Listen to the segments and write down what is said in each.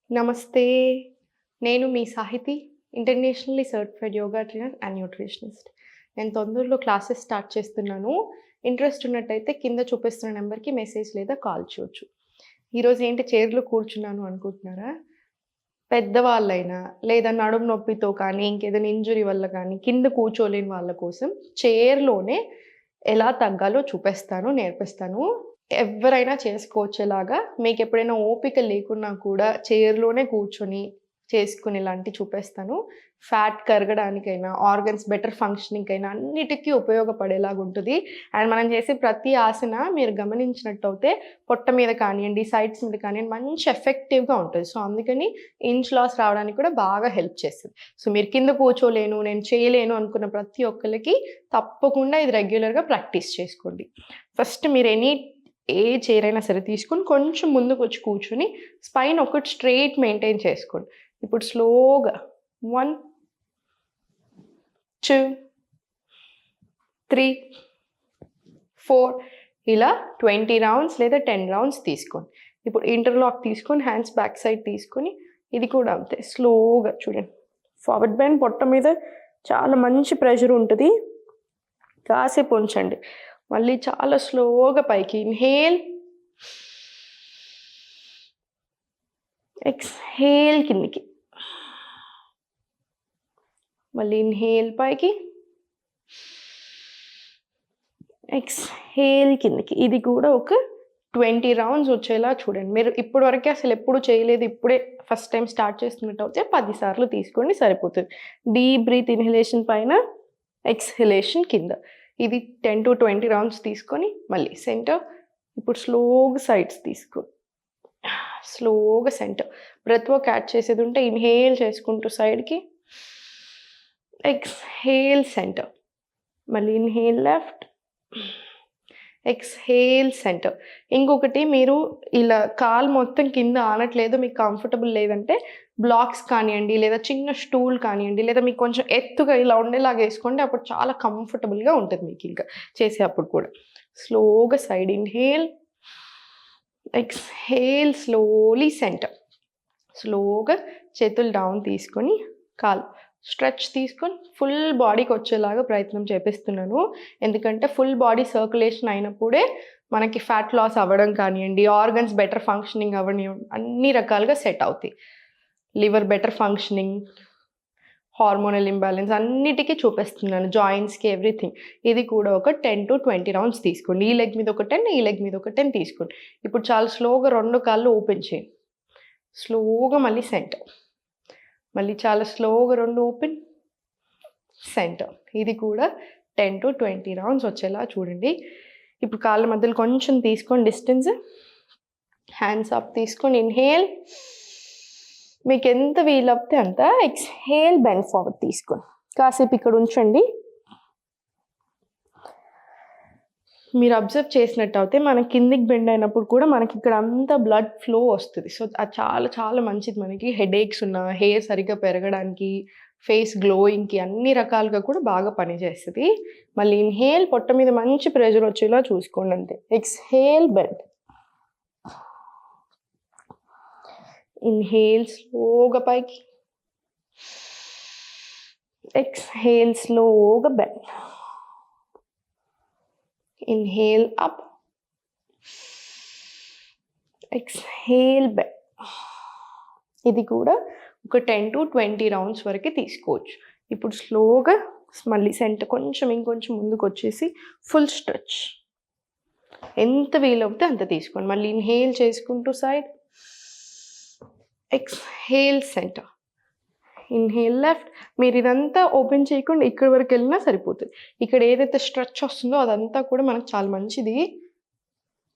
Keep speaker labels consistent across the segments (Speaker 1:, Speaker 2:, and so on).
Speaker 1: నమస్తే. నేను మీ Sahiti, internationally certified yoga trainer and nutritionist. నేను తొందరలో క్లాసెస్ స్టార్ట్ చేస్తున్నాను. ఇంట్రెస్ట్ ఉన్నట్టయితే కింద చూపిస్తున్న నెంబర్‌కి మెసేజ్ లేదా కాల్ చేయొచ్చు. ఈరోజు ఏంటి చైర్‌లో కూర్చున్నాను అనుకుంటున్నారా? పెద్దవాళ్ళైనా లేదా నడుము నొప్పితో కానీ, ఇంకేదైనా ఇంజ్యూరీ వల్ల కానీ కింద కూర్చోలేని వాళ్ళ కోసం చైర్‌లోనే ఎలా తగ్గాలో చూపిస్తాను, నేర్పిస్తాను. ఎవ్వరైనా చేసుకోవచ్చేలాగా మీకెప్పుడైనా ఓపిక లేకున్నా కూడా చైర్‌లోనే కూర్చొని చేసుకునేలాంటివి చూపిస్తాను. ఫ్యాట్ కరగడానికైనా, ఆర్గన్స్ బెటర్ ఫంక్షనింగ్‌కైనా అన్నిటికి ఉపయోగపడేలాగుంటది. అండ్ మనం చేసే ప్రతి ఆసన మీరు గమనించినట్టయితే పొట్ట మీద కానియండి, సైడ్స్ మీద కానియండి మంచి ఎఫెక్టివ్‌గా ఉంటది. సో, అందుకని ఇంచ్ లాస్ రావడానికి కూడా బాగా హెల్ప్ చేస్తది. సో, మీరు కింద కూర్చోలేను, నేను చేయలేను అనుకున్న ప్రతి ఒక్కళ్ళకి తప్పకుండా ఇది రెగ్యులర్‌గా ప్రాక్టీస్ చేసుకోండి. ఫస్ట్ మీరు ఏ చైర్ అయినా సరే తీసుకొని కొంచెం ముందుకొచ్చి కూర్చొని స్పైన్ ఒకటి స్ట్రెయిట్ మెయింటైన్ చేసుకోండి. ఇప్పుడు స్లోగా 1, 2, 3, 4 ఇలా 20 రౌండ్స్ లేదా 10 రౌండ్స్ తీసుకోండి. ఇప్పుడు ఇంటర్లాక్ తీసుకొని హ్యాండ్స్ బ్యాక్ సైడ్ తీసుకొని ఇది కూడా అంతే స్లోగా చూడండి. ఫార్వర్డ్ బెండ్ పొట్ట మీద చాలా మంచి ప్రెషర్ ఉంటది. కాసేపు ఉంచండి. మళ్ళీ చాలా స్లోగా పైకి ఇన్‌హేల్, ఎక్స్‌హేల్ కిందికి. మళ్ళీ ఇన్‌హేల్ పైకి, ఎక్స్‌హేల్ కిందికి. ఇది కూడా ఒక 20 రౌండ్స్ వచ్చేలా చూడండి. మీరు ఇప్పటి వరకే అసలు ఎప్పుడు చేయలేదు, ఇప్పుడే ఫస్ట్ టైం స్టార్ట్ చేస్తున్నట్టయితే 10 సార్లు తీసుకోండి సరిపోతుంది. డీప్ బ్రీత్ ఇన్‌హలేషన్ పైన, ఎక్స్‌హలేషన్ కింద. ఇది 10-20 రౌండ్స్ తీసుకొని మళ్ళీ సెంటర్. ఇప్పుడు స్లోగా సైడ్స్ తీసుకో. స్లోగా సెంటర్. బ్రెత్ వర్క్ యాడ్ చేసేది ఉంటే ఇన్‌హేల్ చేసుకుంటూ సైడ్‌కి, ఎక్స్‌హేల్ సెంటర్. మళ్ళీ ఇన్‌హేల్ లెఫ్ట్, ఎక్స్‌హేల్ సెంటర్. ఇంకొకటి మీరు ఇలా కాలు మొత్తం కింద ఆనట్లేదు, మీకు కంఫర్టబుల్ లేదంటే బ్లాక్స్ కానియండి, లేదా చిన్న స్టూల్ కానియండి, లేదా మీకు కొంచెం ఎత్తుగా ఇలా ఉండేలాగా ఏసుకోండి. అప్పుడు చాలా కంఫర్టబుల్‌గా ఉంటది మీకింకా చేసేప్పుడు కూడా. స్లోగా side inhale, exhale slowly centre. స్లోగా చేతులు డౌన్ తీసుకొని కాలు స్ట్రెచ్ తీసుకొని ఫుల్ బాడీకి వచ్చేలాగా ప్రయత్నం చేపిస్తున్నాను. ఎందుకంటే ఫుల్ బాడీ సర్క్యులేషన్ అయినప్పుడే మనకి ఫ్యాట్ లాస్ అవ్వడం కానియండి, ఆర్గన్స్ బెటర్ ఫంక్షనింగ్ అవ్వని అన్ని రకాలుగా సెట్ అవుతాయి. Liver better functioning, hormonal imbalance అన్నిటికీ చూపిస్తున్నాను. జాయింట్స్‌కి ఎవ్రీథింగ్. ఇది కూడా ఒక 10-20 రౌండ్స్ తీసుకోండి. ఈ లెగ్ మీద ఒక 10, ఈ లెగ్ మీద ఒక 10 తీసుకోండి. ఇప్పుడు చాలా స్లోగా 2 కాళ్ళు ఓపెన్ చేయండి. స్లోగా మళ్ళీ సెంటర్. మళ్ళీ చాలా స్లోగా 2 ఓపెన్, సెంటర్. ఇది కూడా 10-20 రౌండ్స్ వచ్చేలా చూడండి. ఇప్పుడు కాళ్ళ మధ్యలో కొంచెం తీసుకోండి డిస్టెన్స్. హ్యాండ్స్ అప్ తీసుకొని ఇన్‌హేల్. మీకు ఎంత వీలవుతే అంత ఎక్స్‌హేల్ బెండ్ ఫార్వర్డ్ తీసుకోండి. కాసేపు ఇక్కడ ఉంచండి. మీరు అబ్జర్వ్ చేసినట్టయితే మనం కిందికి బెండ్ అయినప్పుడు కూడా మనకి ఇక్కడ అంతా బ్లడ్ ఫ్లో వస్తది. సో, అది చాలా చాలా మంచిది మనకి. హెడేక్స్ ఉన్నా, హెయిర్ సరిగ్గా పెరగడానికి, ఫేస్ గ్లోయింగ్‌కి అన్ని రకాలుగా కూడా బాగా పనిచేస్తది. మళ్ళీ ఇన్‌హేల్ పొట్ట మీద మంచి ప్రెషర్ వచ్చేలా చూసుకోండి అంతే. Exhale bend. ఇన్‌హేల్ స్లోగా పైకి, ఎక్స్‌హేల్ స్లోగా bend. Inhale up, exhale bend. ఇది కూడా ఒక 10-20 రౌండ్స్ వరకు తీసుకోవచ్చు. ఇప్పుడు స్లోగా మళ్ళీ సెంటర్ కొంచెం ఇంకొంచెం ముందుకొచ్చేసి ఫుల్ స్ట్రెచ్. ఎంత వీలవుతే అంత తీసుకోండి. మళ్ళీ ఇన్‌హేల్ చేసుకుంటూ side, exhale centre. Inhale left. మీరు ఇదంతా ఓపెన్ చేయకుండా ఇక్కడి వరకు వెళ్ళినా సరిపోతుంది. ఇక్కడ ఏదైతే స్ట్రెచ్ వస్తుందో అదంతా కూడా మనకు చాలా మంచిది.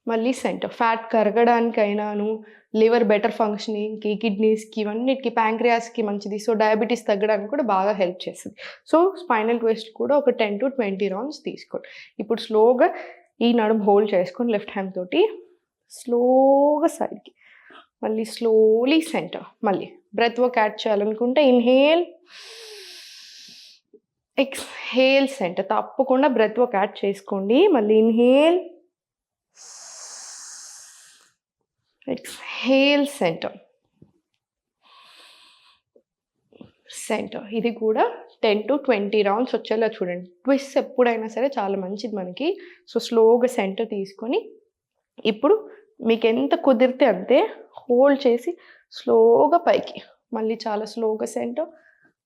Speaker 1: మళ్ళీ సెంటర్. ఫ్యాట్ కరగడానికైనాను, లివర్ బెటర్ ఫంక్షనింగ్‌కి, కిడ్నీస్‌కి ఇవన్నిటికి, ప్యాంక్రియాస్‌కి మంచిది. సో, డయాబెటిస్ తగ్గడానికి కూడా బాగా హెల్ప్ చేస్తది. సో, స్పైనల్ ట్విస్ట్ కూడా ఒక 10-20 రౌండ్స్ తీసుకోండి. ఇప్పుడు స్లోగా ఈ నడుము హోల్డ్ చేసుకొని లెఫ్ట్ హ్యాండ్ తోటి స్లోగా సైడ్‌కి. మళ్ళీ స్లోలీ సెంటర్. మళ్ళీ బ్రెత్ వర్క్ యాడ్ చేయాలనుకుంటే ఇన్‌హేల్, ఎక్స్‌హేల్ సెంటర్. తప్పకుండా బ్రెత్ వర్క్ యాడ్ చేసుకోండి. మళ్ళీ ఇన్‌హేల్, ఎక్స్‌హేల్ సెంటర్. సెంటర్. ఇది కూడా 10 to 20 రౌండ్స్ వచ్చేలా చూడండి. ట్విస్ట్ ఎప్పుడైనా సరే చాలా మంచిది మనకి. సో స్లోగా సెంటర్ తీసుకొని ఇప్పుడు మీకు ఎంత కుదిరితే అంతే హోల్డ్ చేసి స్లోగా పైకి, మళ్ళీ చాలా స్లోగా సెంటర్,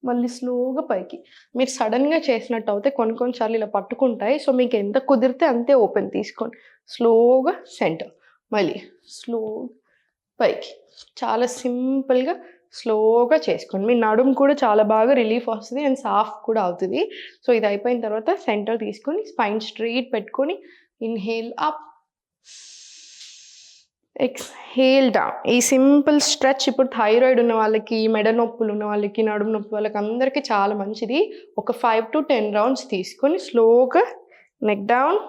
Speaker 1: మళ్ళీ స్లోగా పైకి. మీరు సడన్గా చేసినట్టు అయితే కొన్నిసార్లు ఇలా పట్టుకుంటాయి. సో మీకు ఎంత కుదిరితే అంతే ఓపెన్ తీసుకోండి. స్లోగా సెంటర్, మళ్ళీ స్లో పైకి. చాలా సింపుల్గా స్లోగా చేసుకోండి. మీ నడుము కూడా చాలా బాగా రిలీఫ్ వస్తుంది అండ్ సాఫ్ట్ కూడా అవుతుంది. సో ఇది అయిపోయిన తర్వాత సెంటర్ తీసుకొని స్పైన్ స్ట్రెయిట్ పెట్టుకొని ఇన్హేల్ అప్, ఎక్స్హేల్ డౌన్. ఈ సింపుల్ స్ట్రెచ్ ఇప్పుడు థైరాయిడ్ ఉన్న వాళ్ళకి, మెడ నొప్పులు ఉన్న వాళ్ళకి, నడుము నొప్పి వాళ్ళకి అందరికీ చాలా మంచిది. ఒక 5 to 10 రౌండ్స్ తీసుకొని స్లోగా నెక్ డౌన్,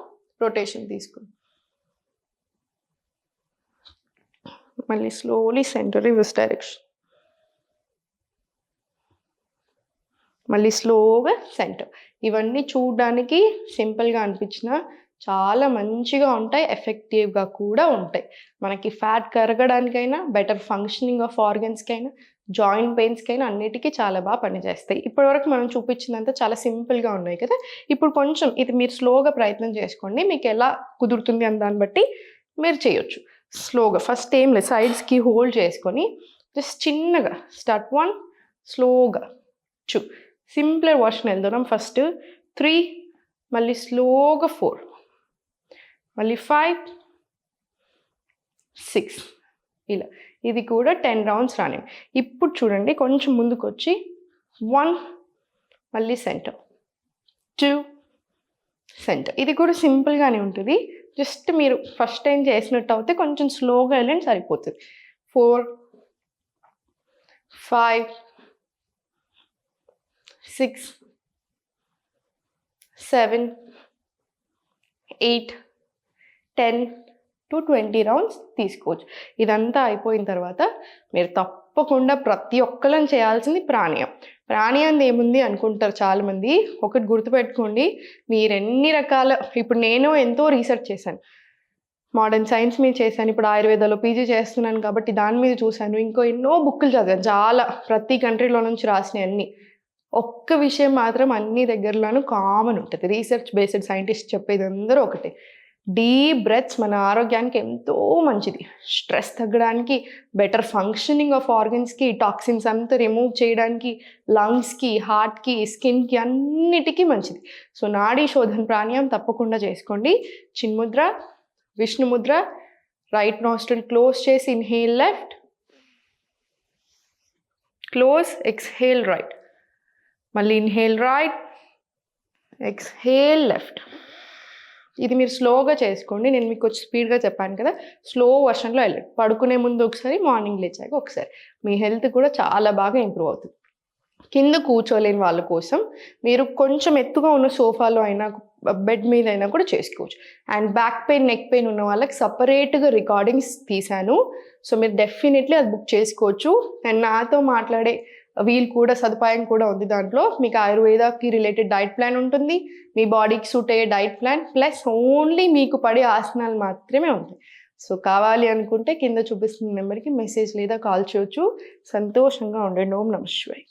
Speaker 1: రొటేషన్ తీసుకొని మళ్ళీ స్లోలీ సెంటర్, రివర్స్ డైరెక్షన్, మళ్ళీ స్లోగా సెంటర్. ఇవన్నీ చూడడానికి సింపుల్గా అనిపించిన చాలా మంచిగా ఉంటాయి, ఎఫెక్టివ్గా కూడా ఉంటాయి. మనకి ఫ్యాట్ కరగడానికైనా, బెటర్ ఫంక్షనింగ్ ఆఫ్ ఆర్గన్స్కైనా, జాయింట్ పెయిన్స్కైనా అన్నిటికీ చాలా బాగా పనిచేస్తాయి. ఇప్పటివరకు మనం చూపించిందంతా చాలా సింపుల్గా ఉన్నాయి కదా. ఇప్పుడు కొంచెం ఇది మీరు స్లోగా ప్రయత్నం చేసుకోండి. మీకు ఎలా కుదురుతుంది అని దాన్ని బట్టి మీరు చేయొచ్చు. స్లోగా ఫస్ట్ ఏం లేదు, సైడ్స్కి హోల్డ్ చేసుకొని జస్ట్ చిన్నగా స్టార్ట్ 1, స్లోగా 2, సింపులర్ వర్షన్ వెళ్తున్నాం. ఫస్ట్ 3, మళ్ళీ స్లోగా 4, మళ్ళీ 5, 6 ఇలా. ఇది కూడా 10 రౌండ్స్ రాని. ఇప్పుడు చూడండి కొంచెం ముందుకు వచ్చి 1, మళ్ళీ సెంటర్, 2, సెంటర్. ఇది కూడా సింపుల్గానే ఉంటుంది. జస్ట్ మీరు ఫస్ట్ టైం చేసినట్టు అయితే కొంచెం స్లోగా వెళ్ళండి సరిపోతుంది. 4, 5, 6, 7, 8, 10 to 20 రౌండ్స్ తీసుకోవచ్చు. ఇదంతా అయిపోయిన తర్వాత మీరు తప్పకుండా ప్రతి ఒక్కళ్ళని చేయాల్సింది ప్రాణాయామం. ప్రాణాయామం ఏముంది అనుకుంటారు చాలామంది. ఒకటి గుర్తుపెట్టుకోండి, మీరు ఎన్ని రకాల, ఇప్పుడు నేను ఎంతో రీసెర్చ్ చేశాను, మోడర్న్ సైన్స్ మీద చేశాను, ఇప్పుడు ఆయుర్వేదాలో పీజీ చేస్తున్నాను కాబట్టి దాని మీద చూశాను, ఇంకో ఎన్నో బుక్కులు చదివాను, చాలా ప్రతి కంట్రీలో నుంచి రాసినవి అన్నీ. ఒక్క విషయం మాత్రం అన్ని దగ్గరలోనూ కామన్ ఉంటుంది, రీసెర్చ్ బేస్డ్ సైంటిస్ట్ చెప్పేది అందరూ ఒకటే, డీప్ బ్రెత్స్ మన ఆరోగ్యానికి ఎంతో మంచిది. స్ట్రెస్ తగ్గడానికి, బెటర్ ఫంక్షనింగ్ ఆఫ్ ఆర్గన్స్కి, టాక్సిన్స్ అంతా రిమూవ్ చేయడానికి, లంగ్స్కి, హార్ట్కి, స్కిన్కి అన్నిటికీ మంచిది. సో నాడీ శోధన ప్రాణాయామం తప్పకుండా చేసుకోండి. చిన్ముద్ర, విష్ణుముద్ర, రైట్ నాస్ట్రిల్ క్లోజ్ చేసి inhale left, close, exhale right, మళ్ళీ ఇన్హేల్ రైట్, ఎక్స్హేల్ లెఫ్ట్. ఇది మీరు స్లోగా చేసుకోండి. నేను మీకు కొంచెం స్పీడ్గా చెప్పాను కదా, స్లో వర్షన్లో వెళ్ళండి. పడుకునే ముందు ఒకసారి, మార్నింగ్ లేచాక ఒకసారి. మీ హెల్త్ కూడా చాలా బాగా ఇంప్రూవ్ అవుతుంది. కింద కూర్చోలేని వాళ్ళ కోసం మీరు కొంచెం ఎత్తుగా ఉన్న సోఫాలో అయినా, బెడ్ మీద అయినా కూడా చేసుకోవచ్చు. And back pain, neck pain ఉన్న వాళ్ళకి సపరేట్గా రికార్డింగ్స్ తీశాను. సో మీరు డెఫినెట్లీ అది బుక్ చేసుకోవచ్చు. అండ్ నాతో మాట్లాడే వీల్ కూడా, సదుపాయం కూడా ఉంది దాంట్లో. మీకు ఆయుర్వేదాకి రిలేటెడ్ డైట్ ప్లాన్ ఉంటుంది, మీ బాడీకి సూట్ అయ్యే డైట్ ప్లాన్, ప్లస్ ఓన్లీ మీకు పడే ఆసనాలు మాత్రమే ఉంటాయి. సో కావాలి అనుకుంటే కింద చూపిస్తున్న నెంబర్కి మెసేజ్ లేదా కాల్ చేయొచ్చు. సంతోషంగా ఉండండి. ఓం నమః శివాయ.